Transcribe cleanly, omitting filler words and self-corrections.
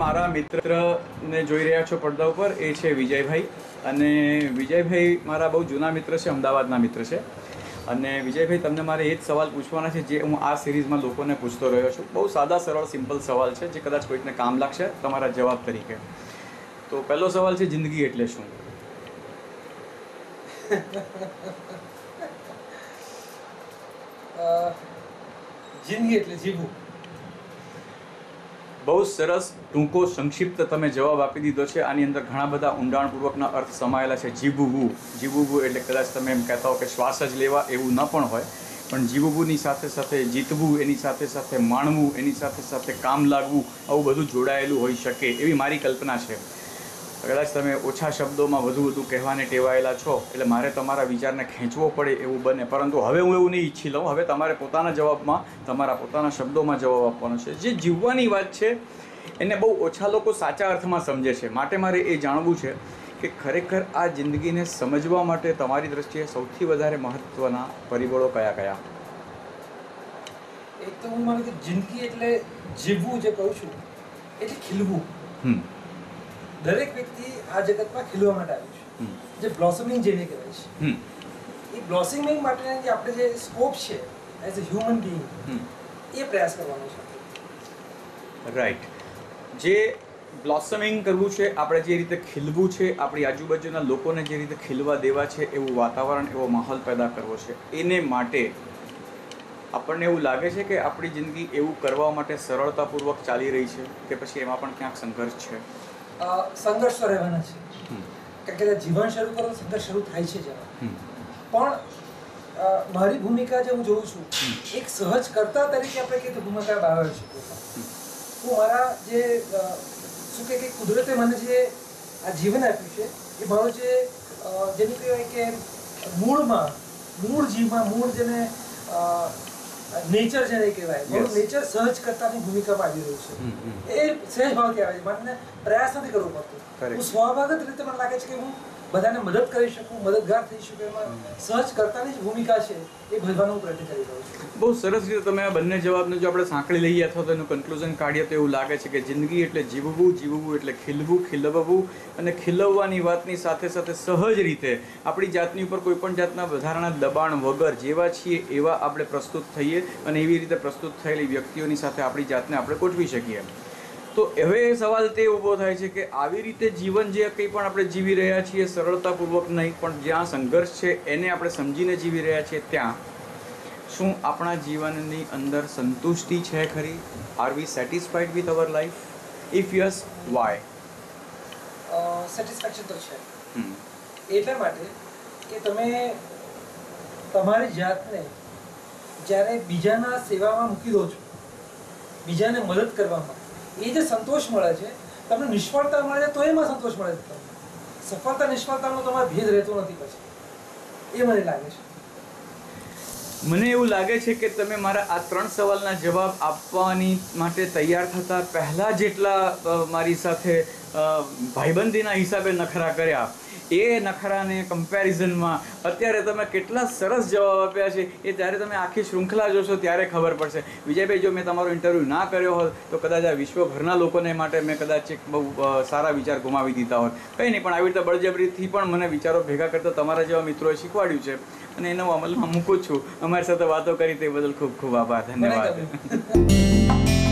મારા મિત્રને જોઈ રહ્યા છો પડદા ઉપર, એ છે વિજયભાઈ. અને વિજયભાઈ મારા બહુ જૂના મિત્ર છે, અમદાવાદના મિત્ર છે. અને વિજયભાઈ, તમને મારે એ જ સવાલ પૂછવાના છે જે હું આ સિરીઝમાં લોકોને પૂછતો રહ્યો છું. બહુ સાદા સરળ સિમ્પલ સવાલ છે જે કદાચ કોઈકને કામ લાગશે તમારા જવાબ તરીકે. તો પહેલો સવાલ છે, જિંદગી એટલે શું? જિંદગી એટલે જીવવું. બહુ સરસ ટૂંકો સંક્ષિપ્ત તમે જવાબ આપી દીધો છે. આની અંદર ઘણા બધા ઊંડાણપૂર્વકના અર્થ સમાયેલા છે. જીવવું એટલે કદાચ તમે એમ કહેતા હો કે શ્વાસ જ લેવા, એવું ન પણ હોય, પણ જીવવુંની સાથે સાથે જીતવું, એની સાથે સાથે માણવું, એની સાથે સાથે કામ લાગવું, આવું બધું જોડાયેલું હોઈ શકે એવી મારી કલ્પના છે. કદાચ તમે ઓછા શબ્દોમાં વધુ કહેવાને ટેવાયેલા છો, એટલે મારે તમારા વિચારને ખેંચવો પડે એવું બને. પરંતુ હવે હું એવું નહીં ઈચ્છી લઉં. હવે તમારે પોતાના જવાબમાં, તમારા પોતાના શબ્દોમાં જવાબ આપવાનો છે. જે જીવવાની વાત છે એને બહુ ઓછા લોકો સાચા અર્થમાં સમજે છે. માટે મારે એ જાણવું છે કે ખરેખર આ જિંદગીને સમજવા માટે તમારી દ્રષ્ટિએ સૌથી વધારે મહત્ત્વના પરિબળો કયા કયા? એક તો હું માનું કે જિંદગી એટલે જીવવું, જે કહું છું એટલે ખીલવું. દરેક વ્યક્તિ આ જગતમાં ખીલવા માટે આવ્યું છે, જે બ્લોસમિંગ જેને કહેવાય છે. એ બ્લોસમિંગ માટે જે આપણે જે સ્કોપ છે એઝ અ હ્યુમન બીઈંગ, એ પ્રયાસ કરવાનો છે. રાઈટ. જે બ્લોસમિંગ કરવું છે, આપણે જે રીતે ખીલવું છે, આપણી આજુબાજુના લોકોને જે રીતે ખીલવા દેવા છે, એવું વાતાવરણ, એવો માહોલ પેદા કરવો છે. એને માટે આપણને એવું લાગે છે કે આપણી જિંદગી એવું કરવા માટે સરળતાપૂર્વક ચાલી રહી છે કે પછી એમાં પણ ક્યાંક સંઘર્ષ છે? સંઘર્ષ તો રહેવાના છે, કારણ કે જીવન શરૂ કરો સંઘર્ષ શરૂ થાય છે જરા. પણ મારી ભૂમિકા જે હું જોઉં છું, એક સહજ કર્તા તરીકે આપણે કઈ ભૂમિકા બહાર છે. હું મારા જે શું કે કુદરતે મને જે આ જીવન આપ્યું છે, એ મારો જે જેને કહેવાય કે મૂળ જીવમાં મૂળ જેને નેચર જેને કહેવાય, મારું નેચર સહજ કરતાની ભૂમિકામાં આવી રહ્યું છે. એ સહેજ ભાવથી આવે છે. મને પ્રયાસ નથી કરવો પડતો. હું સ્વાભાવિક રીતે મને લાગે છે કે હું બધાને મદદ કરી શકું, મદદગાર થઈ શકું. એમાં સહજ કરતાની જ ભૂમિકા છે, એ ભજવાનો હું પ્રયત્ન કરી રહ્યો છું. બહુ સરસ રીતે તમે આ બંને જવાબને જો આપણે સાંકળી લઈએ અથવા તો એનું કન્ક્લુઝન કાઢીએ તો એવું લાગે છે કે જિંદગી એટલે જીવવું, જીવવું એટલે ખીલવું, ખીલવવું, અને ખીલવવાની વાતની સાથે સાથે સહજ રીતે આપણી જાતની ઉપર કોઈ પણ જાતના વધારાના દબાણ વગર જેવા છીએ એવા આપણે પ્રસ્તુત થઈએ, અને એવી રીતે પ્રસ્તુત થયેલી વ્યક્તિઓની સાથે આપણી જાતને આપણે ગોઠવી શકીએ. તો હવે એ સવાલ તે ઊભો થાય છે કે આવી રીતે જીવન જે કંઈ પણ આપણે જીવી રહ્યા છીએ, સરળતાપૂર્વક નહીં પણ જ્યાં સંઘર્ષ છે એને આપણે સમજીને જીવી રહ્યા છીએ, ત્યાં શું આપણા જીવનની અંદર સંતુષ્ટિ છે ખરી? Are we satisfied with our life? If yes, why? Satisfaction તો છે. એટલા માટે કે તમે તમારી જાતને જ્યારે બીજાના સેવામાં મૂકી દો છો, બીજાને મદદ કરવામાં, એ જે સંતોષ મળે છે, તમને નિષ્ફળતા મળે છે તો એમાં સંતોષ મળે છે. સફળતા નિષ્ફળતાનો તમારો ભેદ રહેતો નથી પછી. એ મને લાગે છે. મને એવું લાગે છે કે તમે મારા આ 3 સવાલના જવાબ આપવાની માટે તૈયાર થતા પહેલાં જેટલા મારી સાથે ભાઈબંધીના હિસાબે નખરા કર્યા, એ નખરાને કમ્પેરિઝનમાં અત્યારે તમે કેટલા સરસ જવાબ આપ્યા છે, એ જ્યારે તમે આખી શૃંખલા જોશો ત્યારે ખબર પડશે. વિજયભાઈ, જો મેં તમારો ઇન્ટરવ્યૂ ના કર્યો હોત તો કદાચ આ વિશ્વભરના લોકોને માટે મેં કદાચ એક બહુ સારા વિચાર ગુમાવી દીધા હોત. કંઈ નહીં, પણ આવી રીતે બળજબરીથી પણ મને વિચારો ભેગા કરતા તમારા જેવા મિત્રોએ શીખવાડ્યું છે, અને એનો અમલમાં મૂકું છું. અમારી સાથે વાતો કરી તે બદલ ખૂબ ખૂબ આભાર. ધન્યવાદ.